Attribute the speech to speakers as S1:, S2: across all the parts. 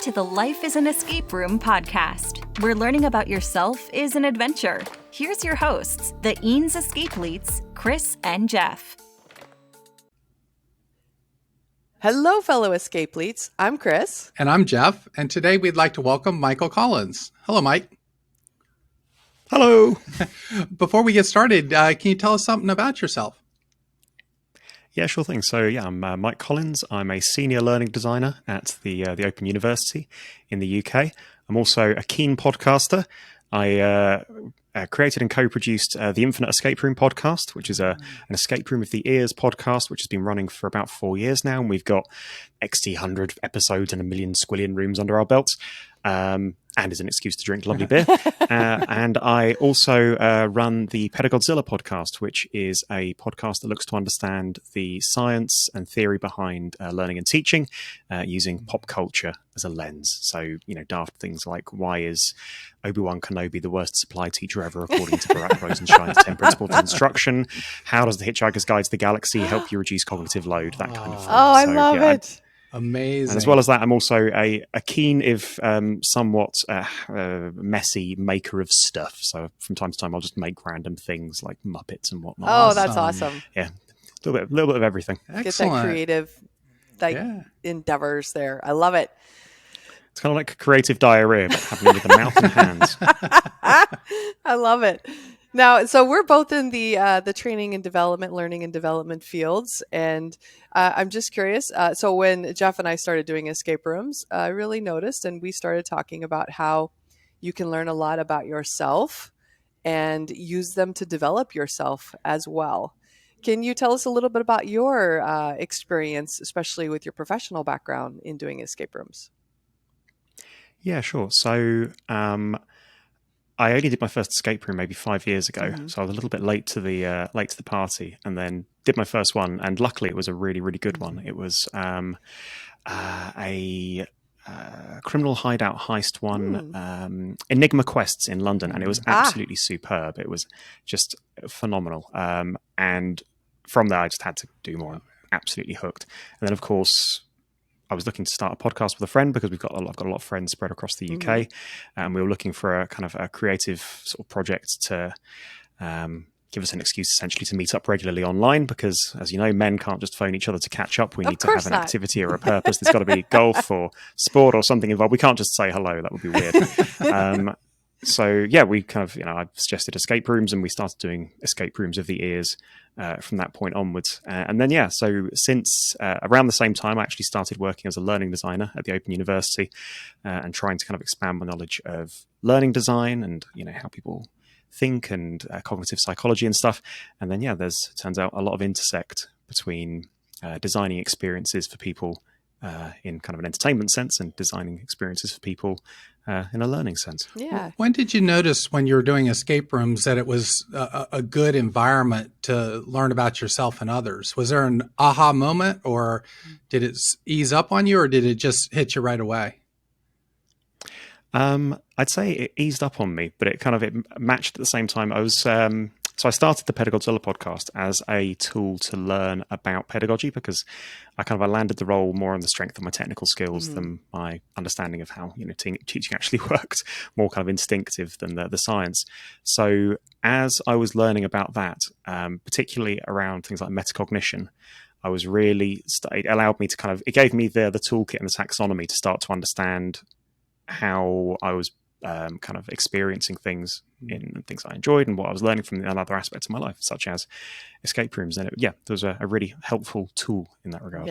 S1: to the Life is an Escape Room podcast, where learning about yourself is an adventure. Here's your hosts, the Eanes escape-leets, Chris and Jeff.
S2: Hello, fellow escape-leets. I'm Chris.
S3: And I'm Jeff. And today we'd like to welcome Michael Collins. Hello, Mike.
S4: Hello.
S3: Before we get started, can you tell us something about yourself?
S4: Yeah, sure thing. So I'm Mike Collins. I'm a senior learning designer at the Open University in the UK. I'm also a keen podcaster. I created and co-produced the TheInfiniteEscapeRoom podcast, which is an escape room of the ears podcast, which has been running for about 4 years now. And we've got XT 100 episodes and a million squillion rooms under our belts. And is an excuse to drink lovely beer. And I also run the Pedagodzilla podcast, which is a podcast that looks to understand the science and theory behind learning and teaching using pop culture as a lens. So, daft things like, why is Obi-Wan Kenobi the worst supply teacher ever, according to Barack Rosenshine's 10 Principles of Instruction? How does The Hitchhiker's Guide to the Galaxy help you reduce cognitive load? That kind of thing.
S2: Oh, I love it.
S3: Amazing.
S4: And as well as that, I'm also a keen, if somewhat messy maker of stuff. So from time to time, I'll just make random things like Muppets and whatnot.
S2: Oh, that's awesome.
S4: Yeah, a little bit of everything.
S3: Excellent.
S2: Get that creative endeavors there. I love it.
S4: It's kind of like creative diarrhea, but happening with the mouth and hands.
S2: I love it. Now, so we're both in the training and development, learning and development fields, and I'm just curious. So when Jeff and I started doing escape rooms, I really noticed, and we started talking about how you can learn a lot about yourself and use them to develop yourself as well. Can you tell us a little bit about your experience, especially with your professional background in doing escape rooms?
S4: Yeah, sure. So I only did my first escape room maybe 5 years ago, so I was a little bit late to the party, and then did my first one, and luckily it was a really, really good one. It was a criminal hideout heist one, Enigma Quests in London, and it was absolutely superb. It was just phenomenal, and from there I just had to do more. Absolutely hooked. And then of course I was looking to start a podcast with a friend because I've got a lot of friends spread across the UK, and we were looking for a kind of a creative sort of project to give us an excuse essentially to meet up regularly online, because as you know, men can't just phone each other to catch up. We need to have an activity or a purpose. There's got to be golf or sport or something involved. We can't just say hello. That would be weird. So yeah, we kind of, I suggested escape rooms, and we started doing escape rooms of the ears from that point onwards. And then, so since around the same time, I actually started working as a learning designer at the Open University and trying to kind of expand my knowledge of learning design and, how people think and cognitive psychology and stuff. And then, turns out a lot of intersect between designing experiences for people in kind of an entertainment sense and designing experiences for people in a learning sense.
S2: Yeah.
S3: When did you notice when you were doing escape rooms that it was a good environment to learn about yourself and others? Was there an aha moment, or did it ease up on you, or did it just hit you right away?
S4: I'd say it eased up on me, but it matched at the same time. I was so I started the Pedagodzilla podcast as a tool to learn about pedagogy, because I landed the role more on the strength of my technical skills than my understanding of how teaching actually worked, more kind of instinctive than the science. So as I was learning about that, particularly around things like metacognition, I was really it allowed me to it gave me the toolkit and the taxonomy to start to understand how I was experiencing things in things I enjoyed and what I was learning from other aspects of my life, such as escape rooms. And there was a really helpful tool in that regard.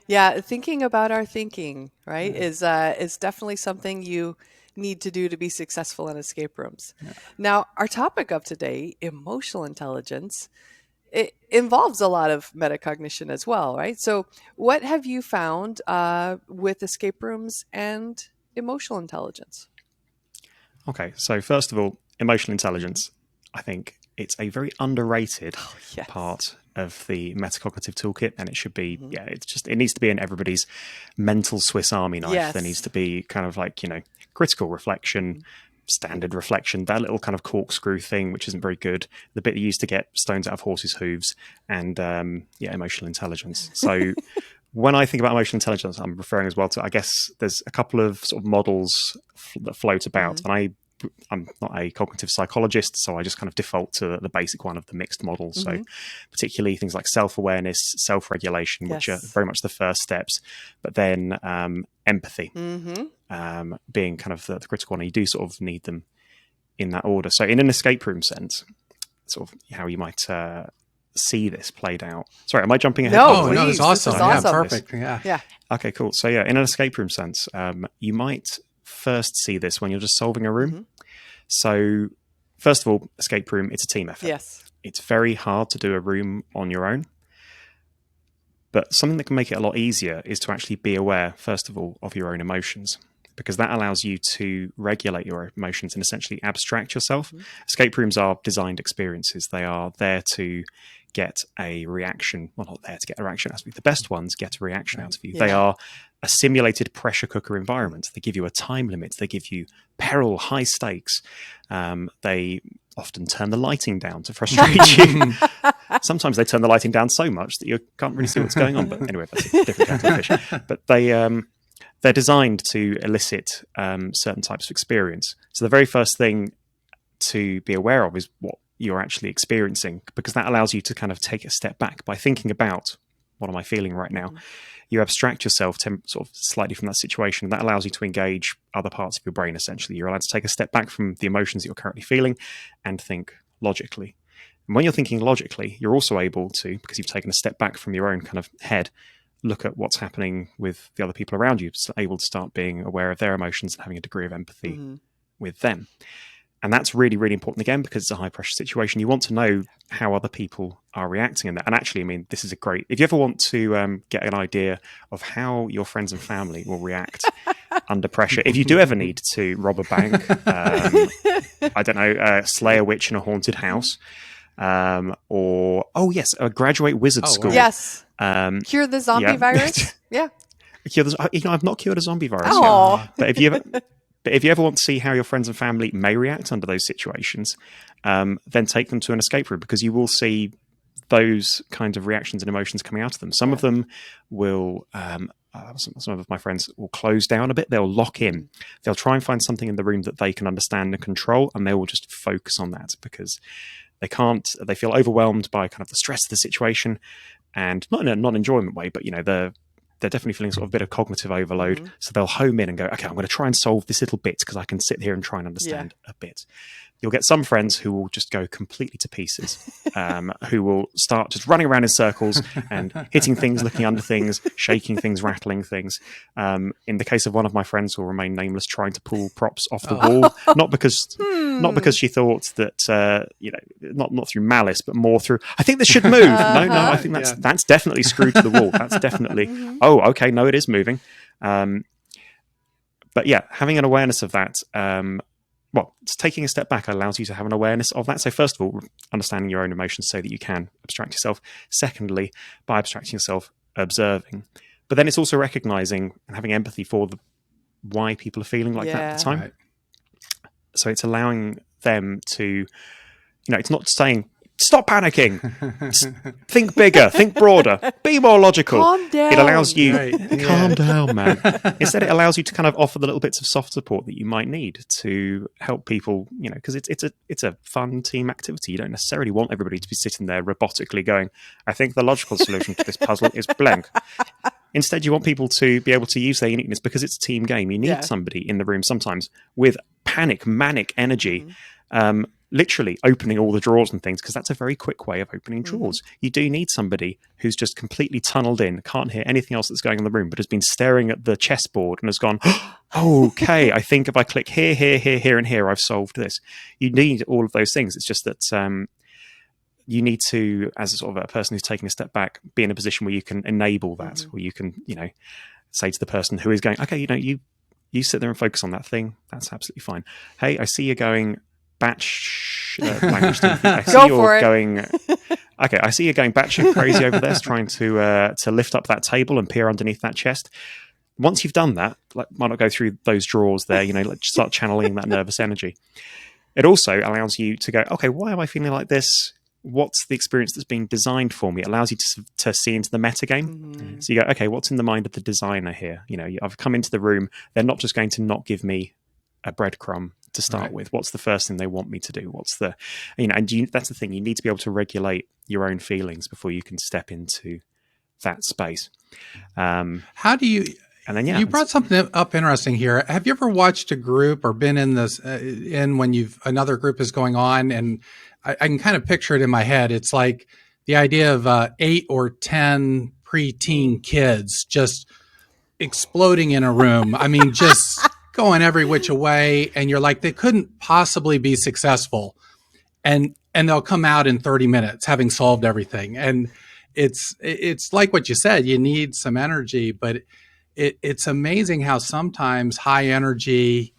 S2: Yeah. Thinking about our thinking, right, is definitely something you need to do to be successful in escape rooms. Yeah. Now, our topic of today, emotional intelligence, it involves a lot of metacognition as well, right? So what have you found with escape rooms and emotional intelligence?
S4: Okay, so first of all, emotional intelligence, I think it's a very underrated part of the metacognitive toolkit, and it should be, it needs to be in everybody's mental Swiss Army knife. Yes. There needs to be critical reflection, standard reflection, that little kind of corkscrew thing, which isn't very good, the bit that used to get stones out of horses' hooves, and emotional intelligence. So when I think about emotional intelligence, I'm referring as well to, I guess there's a couple of sort of models that float about, and I'm not a cognitive psychologist, so I just kind of default to the basic one of the mixed models. So particularly things like self-awareness, self-regulation, which are very much the first steps, but then empathy being kind of the critical one. You do sort of need them in that order. So in an escape room sense, sort of how you might see this played out. Sorry, am I jumping ahead?
S3: No, it's awesome.
S2: This is awesome.
S3: Yeah, perfect. Yeah.
S4: Okay, cool. So yeah, in an escape room sense, you might first see this when you're just solving a room. So first of all, escape room, it's a team effort.
S2: Yes.
S4: It's very hard to do a room on your own. But something that can make it a lot easier is to actually be aware, first of all, of your own emotions, because that allows you to regulate your emotions and essentially abstract yourself. Escape rooms are designed experiences. They are there to get a reaction. Well, not there to get a reaction out of you. The best ones get a reaction out of you. They are a simulated pressure cooker environment. They give you a time limit. They give you peril, high stakes. They often turn the lighting down to frustrate you. Sometimes they turn the lighting down so much that you can't really see what's going on. But anyway, that's a different kettle of fish. But they're designed to elicit certain types of experience. So the very first thing to be aware of is what you're actually experiencing, because that allows you to kind of take a step back by thinking about, what am I feeling right now? You abstract yourself sort of slightly from that situation. That allows you to engage other parts of your brain, essentially. You're allowed to take a step back from the emotions that you're currently feeling and think logically. And when you're thinking logically, you're also able to, because you've taken a step back from your own kind of head, look at what's happening with the other people around you, so able to start being aware of their emotions and having a degree of empathy with them. And that's really, really important, again, because it's a high-pressure situation. You want to know how other people are reacting in that. And actually, I mean, this is a great... If you ever want to get an idea of how your friends and family will react under pressure, if you do ever need to rob a bank, I don't know, slay a witch in a haunted house, or, graduate wizard school.
S2: Wow. Yes. Cure the zombie virus.
S4: I've not cured a zombie virus
S2: yet.
S4: But if you ever want to see how your friends and family may react under those situations, then take them to an escape room, because you will see those kinds of reactions and emotions coming out of them. Some of them will, some of my friends will close down a bit. They'll lock in. They'll try and find something in the room that they can understand and control, and they will just focus on that, because they feel overwhelmed by kind of the stress of the situation, and not in a non-enjoyment way, but, you know, they're definitely feeling sort of a bit of cognitive overload. So they'll home in and go, okay, I'm going to try and solve this little bit because I can sit here and try and understand a bit. You'll get some friends who will just go completely to pieces, who will start just running around in circles and hitting things, looking under things, shaking things, rattling things. In the case of one of my friends who will remain nameless, trying to pull props off the wall, not because she thought that, not through malice, but more through, I think this should move. No, I think that's definitely screwed to the wall. That's definitely, okay, no, it is moving. But yeah, having an awareness of that, taking a step back allows you to have an awareness of that. So first of all, understanding your own emotions so that you can abstract yourself. Secondly, by abstracting yourself, observing. But then it's also recognizing and having empathy for why people are feeling like that at the time. Right. So it's allowing them to, it's not saying, stop panicking, think bigger, think broader, be more logical.
S2: Calm down.
S4: It allows you, calm down, man. Instead, it allows you to kind of offer the little bits of soft support that you might need to help people, because it's a fun team activity. You don't necessarily want everybody to be sitting there robotically going, I think the logical solution to this puzzle is blank. Instead, you want people to be able to use their uniqueness, because it's a team game. You need somebody in the room sometimes with manic energy, literally opening all the drawers and things, because that's a very quick way of opening drawers. You do need somebody who's just completely tunneled in, can't hear anything else that's going on in the room, but has been staring at the chessboard and has gone, okay, I think if I click here, and here, I've solved this. You need all of those things. It's just that you need to, as a sort of a person who's taking a step back, be in a position where you can enable that, where you can, say to the person who is going, okay, you sit there and focus on that thing. That's absolutely fine. Hey, I see you're going batch language. I see you're going. Okay, I see you're going batshit crazy over there, trying to lift up that table and peer underneath that chest. Once you've done that, why not go through those drawers there? Start channeling that nervous energy. It also allows you to go, okay, why am I feeling like this? what's the experience that's been designed for me? It allows you to see into the metagame. So you go, okay, what's in the mind of the designer here? I've come into the room. They're not just going to not give me a breadcrumb to start with. What's the first thing they want me to do? What's the, that's the thing. You need to be able to regulate your own feelings before you can step into that space.
S3: How do you?
S4: And then
S3: you brought something up interesting here. Have you ever watched a group or been in this when another group is going on, and I can kind of picture it in my head. It's like the idea of 8 or 10 preteen kids just exploding in a room. I mean, just going every which way, and you're like, they couldn't possibly be successful, and they'll come out in 30 minutes having solved everything. And it's like what you said, you need some energy, but it's amazing how sometimes high energy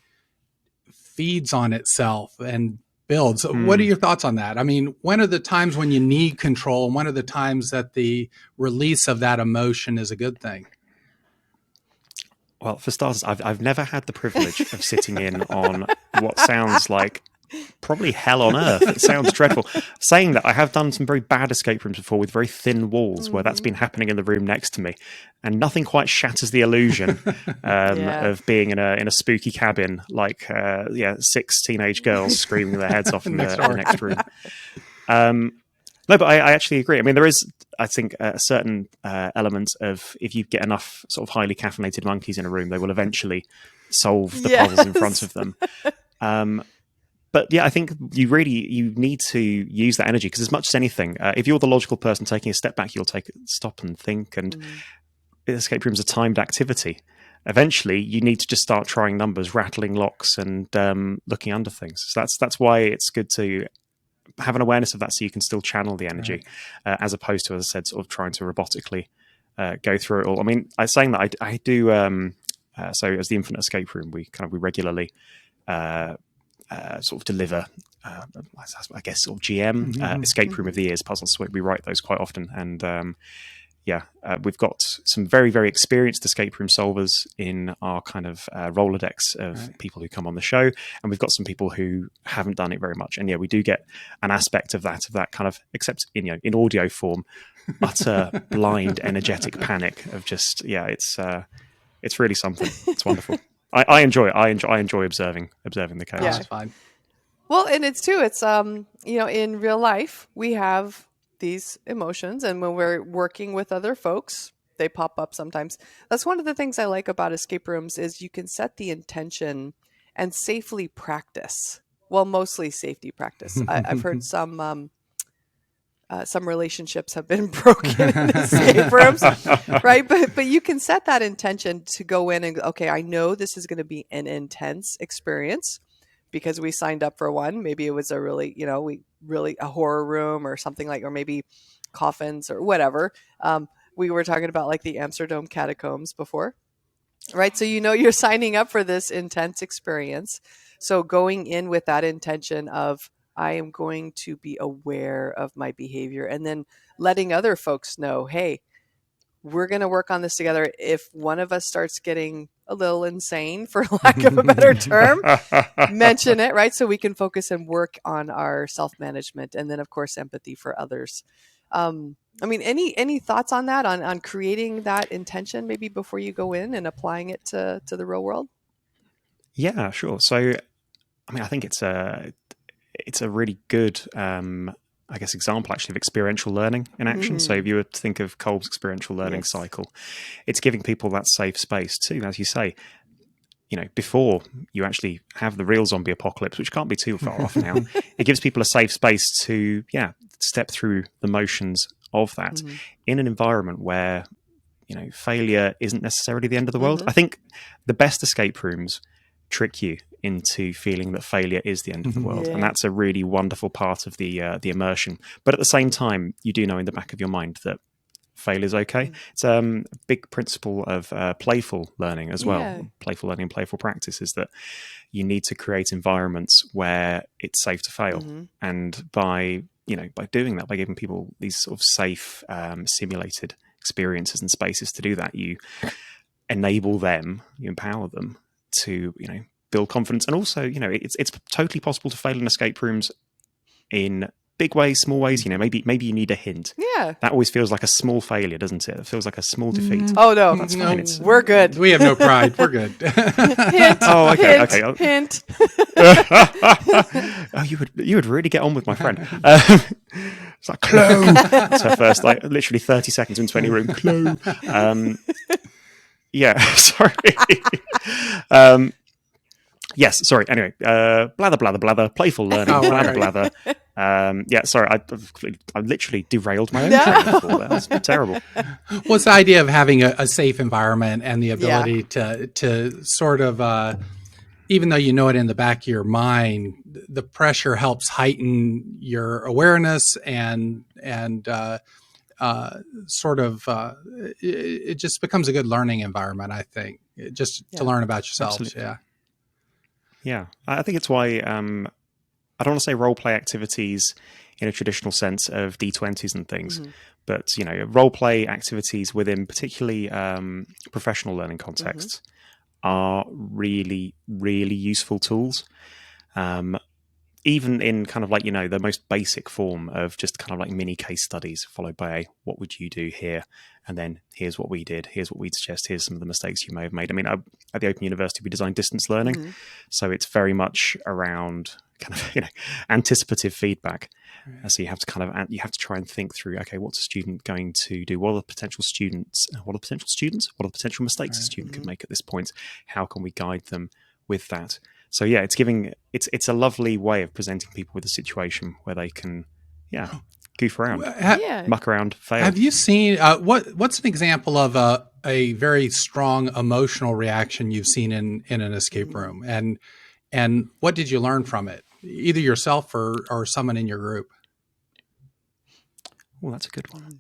S3: feeds on itself and builds. What are your thoughts on that? I mean, when are the times when you need control, and when are the times that the release of that emotion is a good thing?
S4: Well, for starters, I've never had the privilege of sitting in on what sounds like probably hell on earth. It sounds dreadful. Saying that, I have done some very bad escape rooms before with very thin walls where that's been happening in the room next to me, and nothing quite shatters the illusion of being in a spooky cabin, like 6 teenage girls screaming their heads off in the next room. No, but I actually agree. I mean, there is, I think, a certain element of, if you get enough sort of highly caffeinated monkeys in a room, they will eventually solve the puzzles in front of them. But yeah, I think you need to use that energy, because as much as anything, if you're the logical person taking a step back, you'll stop and think. And escape rooms are timed activity. Eventually, you need to just start trying numbers, rattling locks, and looking under things. So that's why it's good to have an awareness of that, so you can still channel the energy, as opposed to, as I said, sort of trying to robotically go through it all. I mean, I was saying that I do. So as the Infinite Escape Room, we regularly sort of deliver, I guess, sort of GM Escape Room of the Year's puzzles. So we write those quite often, and we've got some very, very experienced escape room solvers in our kind of Rolodex of people who come on the show, and we've got some people who haven't done it very much. And we do get an aspect of that kind of, except in audio form, utter blind, energetic panic of just it's really something. It's wonderful. I enjoy it. I enjoy observing the chaos.
S3: Yeah, it's fine.
S2: Well, and it's in real life we have these emotions, and when we're working with other folks, they pop up sometimes. That's one of the things I like about escape rooms, is you can set the intention and safely practice. Well, mostly safety practice. I've heard some relationships have been broken in escape rooms, right? But you can set that intention to go in and, okay, I know this is going to be an intense experience because we signed up for one. Maybe it was a really, a horror room or something like, or maybe coffins or whatever. We were talking about like the Amsterdam catacombs before, right? So, you're signing up for this intense experience. So going in with that intention of, I am going to be aware of my behavior, and then letting other folks know, hey, we're going to work on this together. If one of us starts getting a little insane, for lack of a better term, mention it, right? So we can focus and work on our self-management, and then of course, empathy for others. I mean, any thoughts on that, on creating that intention maybe before you go in and applying it to the real world?
S4: Yeah, sure. So, I mean, I think it's a really good, I guess, example actually of experiential learning in action. So if you were to think of Kolb's experiential learning cycle, it's giving people that safe space too, as you say, before you actually have the real zombie apocalypse, which can't be too far off now. It gives people a safe space to, step through the motions of that in an environment where, failure isn't necessarily the end of the world. I think the best escape rooms trick you into feeling that failure is the end of the world, and that's a really wonderful part of the immersion. But at the same time, you do know in the back of your mind that failure is okay. It's a big principle of playful learning as well. Playful learning and playful practice is that you need to create environments where it's safe to fail, and by doing that, by giving people these sort of safe, simulated experiences and spaces to do that, you enable them, you empower them to build confidence. And also, it's totally possible to fail in escape rooms in big ways, small ways, maybe you need a hint.
S2: Yeah.
S4: That always feels like a small failure, doesn't it? It feels like a small defeat.
S2: Oh, no.
S4: That's fine.
S2: We're good.
S3: We have no pride. We're good.
S2: Hint.
S4: Oh, okay,
S2: hint,
S4: okay.
S2: Hint.
S4: Oh, you would really get on with my friend. It's like, Chloe. That's her first, like, literally 30 seconds into any room. Chloe. Yeah, sorry. Yes, sorry. Anyway, blather, playful learning, blather. Yeah, sorry, I literally derailed my own train of thought. That's terrible.
S3: What's the idea of having a safe environment and the ability to sort of, even though you know it in the back of your mind, the pressure helps heighten your awareness and sort of it just becomes a good learning environment, I think, just to learn about yourselves.
S4: Absolutely. Yeah, I think it's why I don't want to say role play activities in a traditional sense of D20s and things, but role play activities within particularly professional learning contexts are really, really useful tools. Even in kind of like, the most basic form of just kind of like mini case studies followed by a, what would you do here? And then here's what we did. Here's what we'd suggest. Here's some of the mistakes you may have made. I mean, at the Open University, we design distance learning. So it's very much around kind of, anticipative feedback. So you have to try and think through, okay, what's a student going to do? What are the potential students? What are the potential mistakes a student could make at this point? How can we guide them with that? So yeah, it's a lovely way of presenting people with a situation where they can, goof around, muck around, fail.
S3: Have you seen what's an example of a very strong emotional reaction you've seen in an escape room, and what did you learn from it, either yourself or someone in your group?
S4: Oh, that's a good one.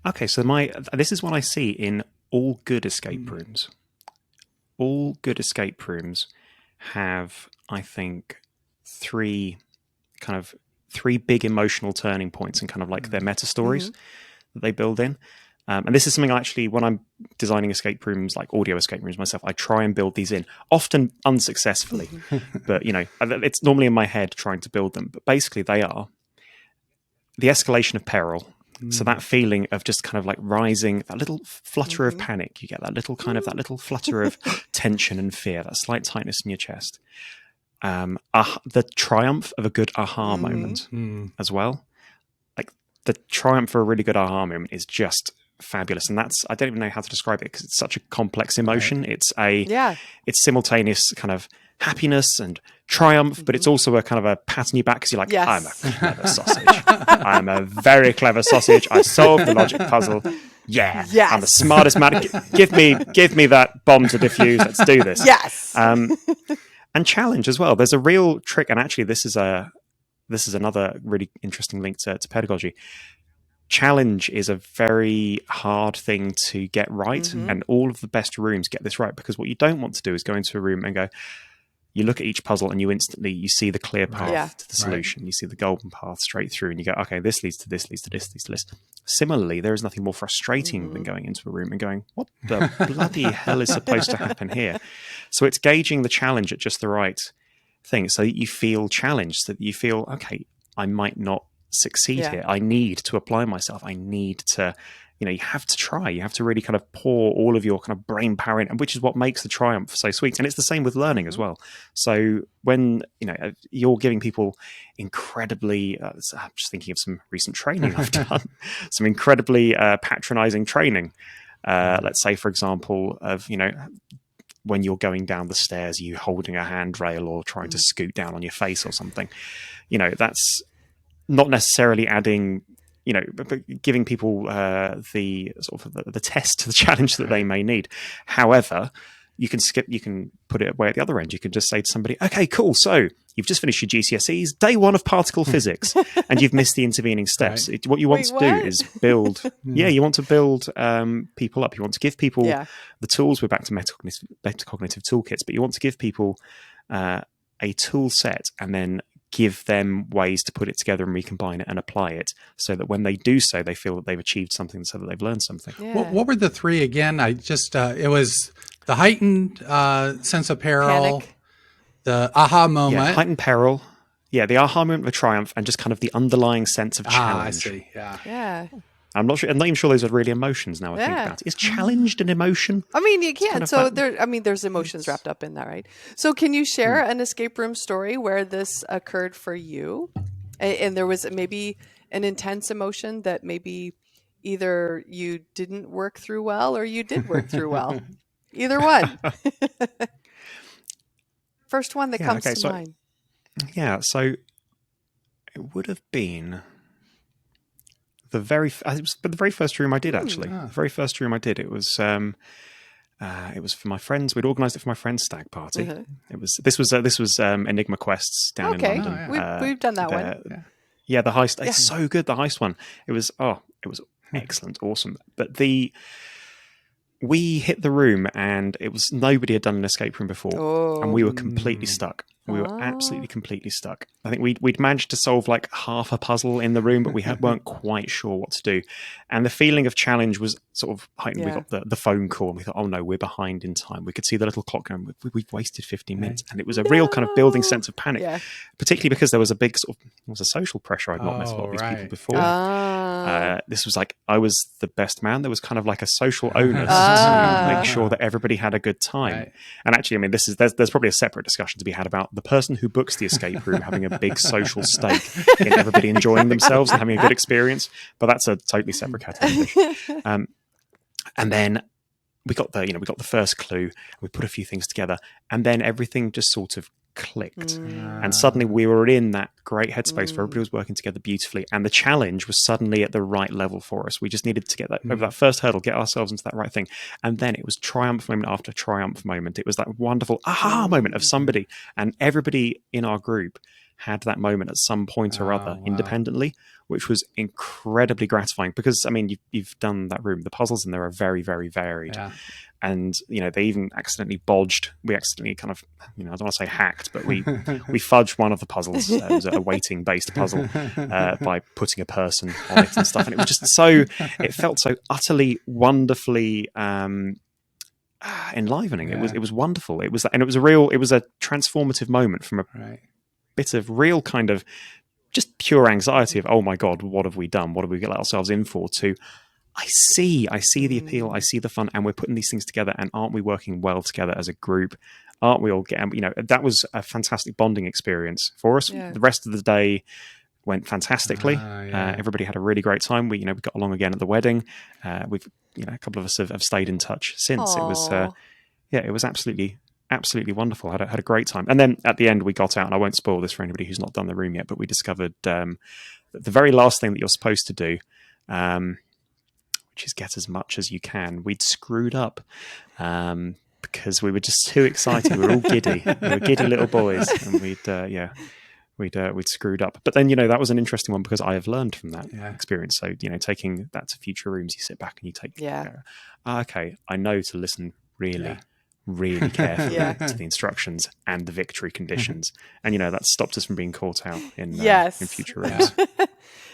S4: Okay, so this is what I see in all good escape rooms. All good escape rooms have, I think, three big emotional turning points and kind of like their meta stories that they build in. And this is something actually, when I'm designing escape rooms, like audio escape rooms myself, I try and build these in, often unsuccessfully. But, it's normally in my head trying to build them. But basically they are the escalation of peril. So that feeling of just kind of like rising, that little flutter of panic, you get that little flutter of tension and fear, that slight tightness in your chest. The triumph of a good aha moment as well. Like the triumph for a really good aha moment is just fabulous. And I don't even know how to describe it because it's such a complex emotion. Right. It's simultaneous kind of happiness and triumph, but it's also a kind of a pat on your back because you're like, I'm a clever sausage. I'm a very clever sausage. I solved the logic puzzle. Yeah, yes. I'm the smartest man. Give me that bomb to defuse. Let's do this.
S2: Yes.
S4: And challenge as well. There's a real trick, and actually, this is another really interesting link to pedagogy. Challenge is a very hard thing to get right, and all of the best rooms get this right, because what you don't want to do is go into a room and go, you look at each puzzle and you see the clear path to the solution. You see the golden path straight through and you go, okay, this leads to this, leads to this, leads to this. Similarly, there is nothing more frustrating than going into a room and going, what the bloody hell is supposed to happen here? So it's gauging the challenge at just the right thing so that you feel challenged, so that you feel, okay, I might not succeed here. I need to apply myself. I need to, you have to try. You have to really kind of pour all of your kind of brain power in, which is what makes the triumph so sweet. And it's the same with learning as well. So when, you're giving people incredibly, I'm just thinking of some recent training I've done, some incredibly patronizing training. Let's say, for example, of, when you're going down the stairs, you holding a handrail or trying to scoot down on your face or something, that's not necessarily adding, but giving people the sort of the test, the challenge that they may need. However, you can put it away at the other end. You can just say to somebody, okay, cool. So you've just finished your GCSEs, day one of particle physics, and you've missed the intervening steps.
S3: Right.
S4: What you want to do is build, you want to build people up. You want to give people the tools. We're back to metacognitive toolkits, but you want to give people a tool set and then give them ways to put it together and recombine it and apply it so that when they do so, they feel that they've achieved something, so that they've learned something.
S3: Yeah. What were the three again? I just, it was the heightened sense of peril,
S2: panic,
S3: the aha moment.
S4: Yeah, heightened peril. the aha moment of triumph and just kind of the underlying sense of challenge.
S3: I see. Yeah.
S2: Yeah.
S4: I'm not even sure those are really emotions now I think about it. Is challenged an emotion?
S2: I mean, you can.
S4: Kind of
S2: So there's emotions wrapped up in that, right? So can you share an escape room story where this occurred for you? And there was maybe an intense emotion that maybe either you didn't work through well or you did work through well. Either one. First one that comes to mind.
S4: Yeah, so it would have been it was the very first room I did actually. The very first room I did. It was for my friends. We'd organised it for my friend's stag party. This was Enigma Quests down in London.
S2: We've done that one.
S4: Yeah, the heist. It's so good. The heist one. It was excellent, awesome. But we hit the room and nobody had done an escape room before, and we were completely stuck. We were absolutely completely stuck. I think we'd managed to solve like half a puzzle in the room, but we weren't quite sure what to do. And the feeling of challenge was sort of heightened. We got the phone call and we thought, oh no, we're behind in time. We could see the little clock going, we've wasted 15 minutes. And it was a real kind of building sense of panic, particularly because there was a big there was a social pressure. I'd not met a lot of these people before. This was like, I was the best man. There was kind of like a social onus to make sure that everybody had a good time. Right. And actually, I mean, there's probably a separate discussion to be had about the person who books the escape room having a big social stake in everybody enjoying themselves and having a good experience, but that's a totally separate category. And then we got the first clue. We put a few things together, and then everything just sort of clicked. And suddenly we were in that great headspace where everybody was working together beautifully, and the challenge was suddenly at the right level for us. We just needed to get that over that first hurdle, get ourselves into that right thing, and then it was triumph moment after triumph moment. It was that wonderful aha moment of somebody, and everybody in our group had that moment at some point or other independently, which was incredibly gratifying because, I mean, you've done that room. The puzzles in there are very, very varied. Yeah. And, they even accidentally bodged. We accidentally kind of, I don't want to say hacked, but we fudged one of the puzzles. It was a weighting-based puzzle by putting a person on it and stuff. And it was just it felt so utterly, wonderfully enlivening. Yeah. It was wonderful. It was a transformative moment from a bit of real kind of just pure anxiety of, oh my God, what have we done? What have we let ourselves in for? To, I see the appeal, I see the fun, and we're putting these things together, and aren't we working well together as a group? Aren't we all getting, that was a fantastic bonding experience for us. Yeah. The rest of the day went fantastically. Everybody had a really great time. We got along again at the wedding. We've, a couple of us have stayed in touch since. Aww. It was absolutely wonderful. Had a great time. And then at the end we got out, and I won't spoil this for anybody who's not done the room yet, but we discovered the very last thing that you're supposed to do, which is get as much as you can. We'd screwed up because we were just too excited. We were all giddy. We were giddy little boys, and we'd screwed up. But then, that was an interesting one because I have learned from that experience. So, taking that to future rooms, you sit back and you take, okay, I know to listen really carefully to the instructions and the victory conditions. And, that stopped us from being caught out in future rooms.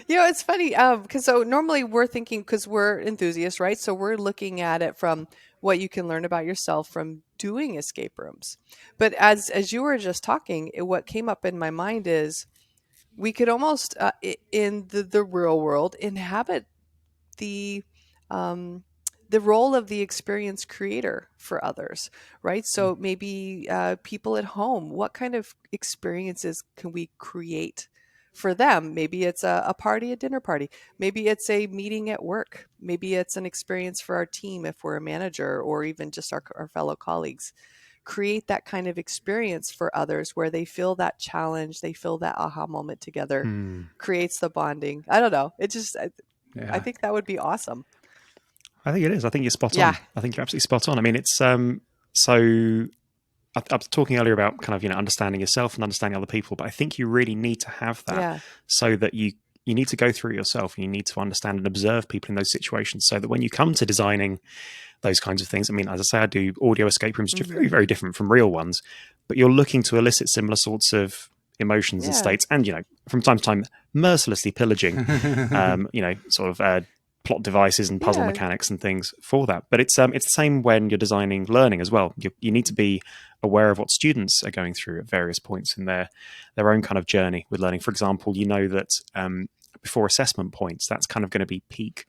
S2: It's funny because so normally we're thinking, because we're enthusiasts, right? So we're looking at it from what you can learn about yourself from doing escape rooms. But as you were just talking, what came up in my mind is we could almost, in the real world, inhabit the role of the experience creator for others, right? So maybe people at home, what kind of experiences can we create for them? Maybe it's a party, a dinner party. Maybe it's a meeting at work. Maybe it's an experience for our team if we're a manager, or even just our fellow colleagues. Create that kind of experience for others where they feel that challenge, they feel that aha moment together, creates the bonding. I don't know. It just, I think that would be awesome.
S4: I think it is. I think you're spot on. I think you're absolutely spot on. I mean, it's so I was talking earlier about kind of, understanding yourself and understanding other people, but I think you really need to have that so that you need to go through yourself, and you need to understand and observe people in those situations so that when you come to designing those kinds of things, I mean, as I say, I do audio escape rooms, which are very, very different from real ones, but you're looking to elicit similar sorts of emotions and states, and, from time to time, mercilessly pillaging, sort of plot devices and puzzle mechanics and things for that. But it's the same when you're designing learning as well. You need to be aware of what students are going through at various points in their own kind of journey with learning. For example, you know that before assessment points, that's kind of going to be peak.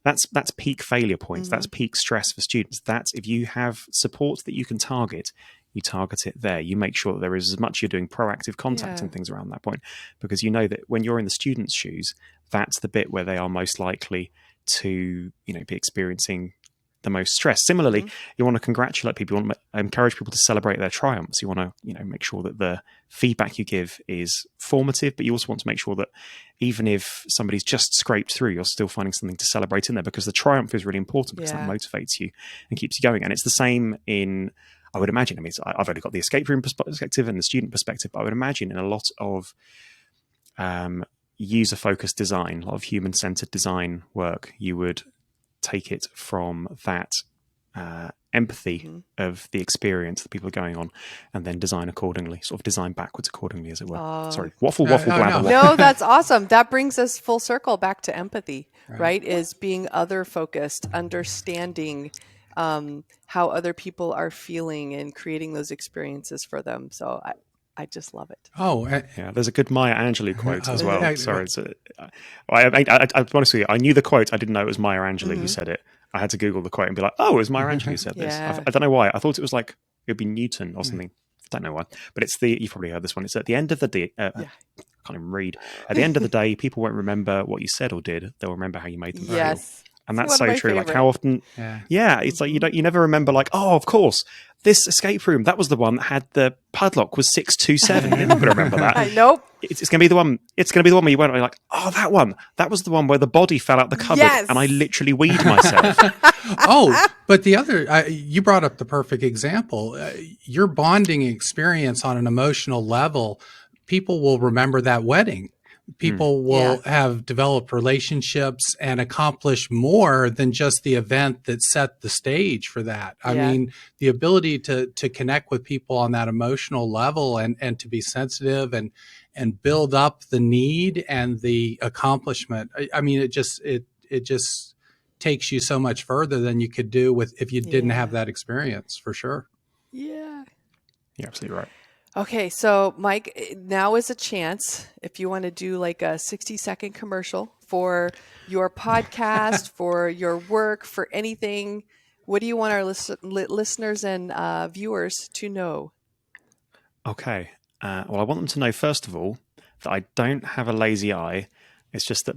S4: That's peak failure points. That's peak stress for students. That's if you have support that you can target, you target it there. You make sure that there is as much you're doing proactive contact and things around that point, because you know that when you're in the student's shoes, that's the bit where they are most likely to be experiencing the most stress. Similarly, you want to congratulate people, you want to encourage people to celebrate their triumphs. You want to make sure that the feedback you give is formative, but you also want to make sure that even if somebody's just scraped through, you're still finding something to celebrate in there, because the triumph is really important, because that motivates you and keeps you going. And it's the same in, I would imagine, I've only got the escape room perspective and the student perspective, but I would imagine in a lot of user-focused design, a lot of human-centered design work, you would take it from that empathy of the experience that people are going on, and then design accordingly, sort of design backwards accordingly, as it were. Sorry, waffle, blabber.
S2: No, that's awesome. That brings us full circle back to empathy, right? Is being other-focused, understanding how other people are feeling and creating those experiences for them. So I just love it.
S4: There's a good Maya Angelou quote as well. Sorry, I honestly, I knew the quote. I didn't know it was Maya Angelou who said it. I had to Google the quote and be like, oh, it was Maya Angelou who said this. I don't know why. I thought it was like, it would be Newton or something. I don't know why. But you've probably heard this one. It's at the end of the day, I can't even read. At the end of the day, people won't remember what you said or did. They'll remember how you made them feel. And that's so true. Like how often, it's like you never remember, like, oh, of course, this escape room, that was the one that had the padlock was 627. You're not going to remember that.
S2: Nope.
S4: It's going to be the one. It's going to be the one where you went like, oh, that one. That was the one where the body fell out the cupboard and I literally weed myself.
S3: But the other, you brought up the perfect example. Your bonding experience on an emotional level, people will remember that wedding. People will have developed relationships and accomplish more than just the event that set the stage for that. I mean, the ability to connect with people on that emotional level and to be sensitive and build up the need and the accomplishment. I mean, it just takes you so much further than you could do if you didn't have that experience, for sure.
S2: Yeah.
S4: You're absolutely right.
S2: Okay, so Mike, now is a chance if you want to do like a 60-second commercial for your podcast, for your work, for anything. What do you want our listeners and viewers to know?
S4: Okay. Well, I want them to know, first of all, that I don't have a lazy eye. It's just that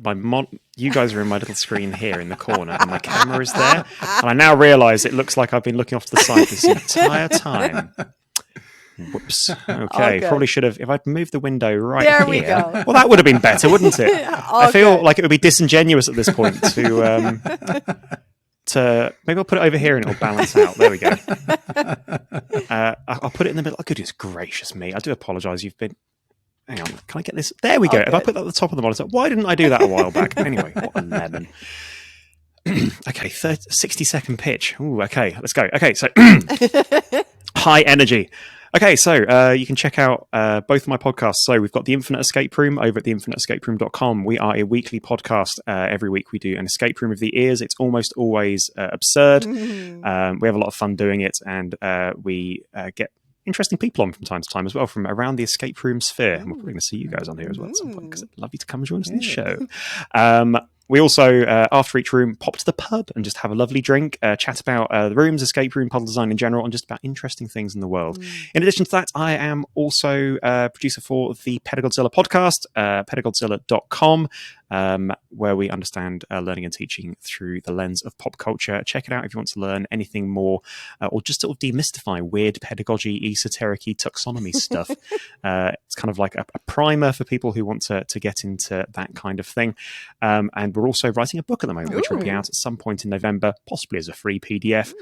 S4: you guys are in my little screen here in the corner and my camera is there. And I now realize it looks like I've been looking off to the side this entire time. Whoops. Okay. Probably should have, if I'd moved the window right
S2: there
S4: here.
S2: We go.
S4: Well, that would have been better, wouldn't it? I feel like it would be disingenuous at this point to maybe I'll put it over here and it'll balance out. There we go. I'll put it in the middle. Oh, goodness gracious me. I do apologize. Hang on. Can I get this? There we go. If I put that at the top of the monitor, why didn't I do that a while back? Anyway, what a lemon. Okay. 60-second pitch. Ooh, okay. Let's go. Okay. So high energy. Okay, so you can check out both of my podcasts. So we've got The Infinite Escape Room over at TheInfiniteEscapeRoom.com. We are a weekly podcast. Every week we do an escape room of the ears. It's almost always absurd. We have a lot of fun doing it, and we get interesting people on from time to time as well from around the escape room sphere. And we're probably going to see you guys on here as well at some point, because I'd love you to come and join us in the show. We also, after each room, pop to the pub and just have a lovely drink, chat about the rooms, escape room, puzzle design in general, and just about interesting things in the world. In addition to that, I am also a producer for the Pedagodzilla podcast, pedagodzilla.com, where we understand learning and teaching through the lens of pop culture. Check it out if you want to learn anything more, or just sort of demystify weird pedagogy, esoteric-y taxonomy stuff. It's kind of like a primer for people who want to get into that kind of thing. And we're also writing a book at the moment, which will be out at some point in November, possibly as a free PDF,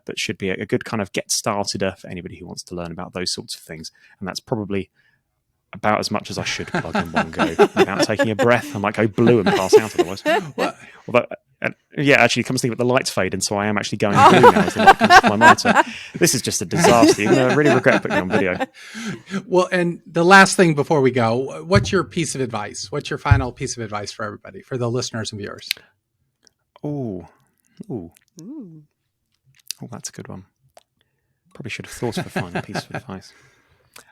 S4: but should be a good kind of get-started for anybody who wants to learn about those sorts of things. And that's probably about as much as I should plug in one go without taking a breath. I might go blue and pass out otherwise. Although, actually, come to think of it, the lights fade, and so I am actually going blue now as the light comes off my monitor. This is just a disaster. You're going to really regret putting it on video.
S3: Well, and the last thing before we go, what's your piece of advice? What's your final piece of advice for everybody, for the listeners and viewers?
S4: Oh,
S2: Ooh.
S4: That's a good one. Probably should have thought of a final piece of advice.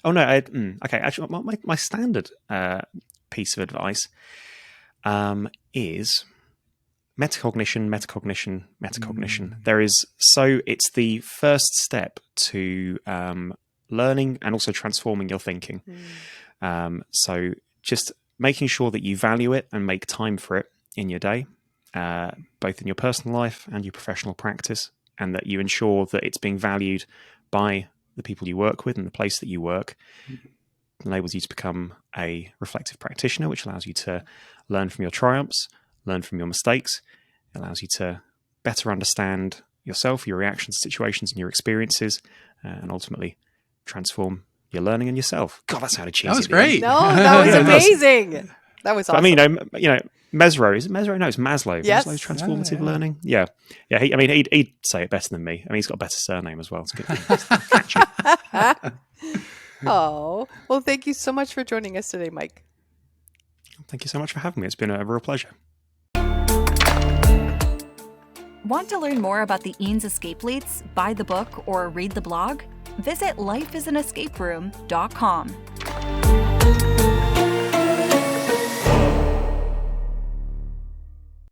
S4: Oh no, okay. Actually, my standard piece of advice is metacognition. It's the first step to learning and also transforming your thinking. So just making sure that you value it and make time for it in your day, both in your personal life and your professional practice, and that you ensure that it's being valued by the people you work with and the place that you work. It enables you to become a reflective practitioner, which allows you to learn from your triumphs, learn from your mistakes. It allows you to better understand yourself, your reactions to situations and your experiences, and ultimately transform your learning and yourself. God, that sounded cheesy.
S3: That was great.
S2: No, that was amazing. That was awesome.
S4: But, Mesro, is it Mesro? No, it's Maslow.
S2: Yes.
S4: Maslow's transformative learning. Yeah. He'd say it better than me. He's got a better surname as well. It's good.
S2: Oh, well, thank you so much for joining us today, Mike.
S4: Thank you so much for having me. It's been a real pleasure.
S1: Want to learn more about the Eanes Escapeletes, buy the book, or read the blog? Visit lifeisanescaperoom.com.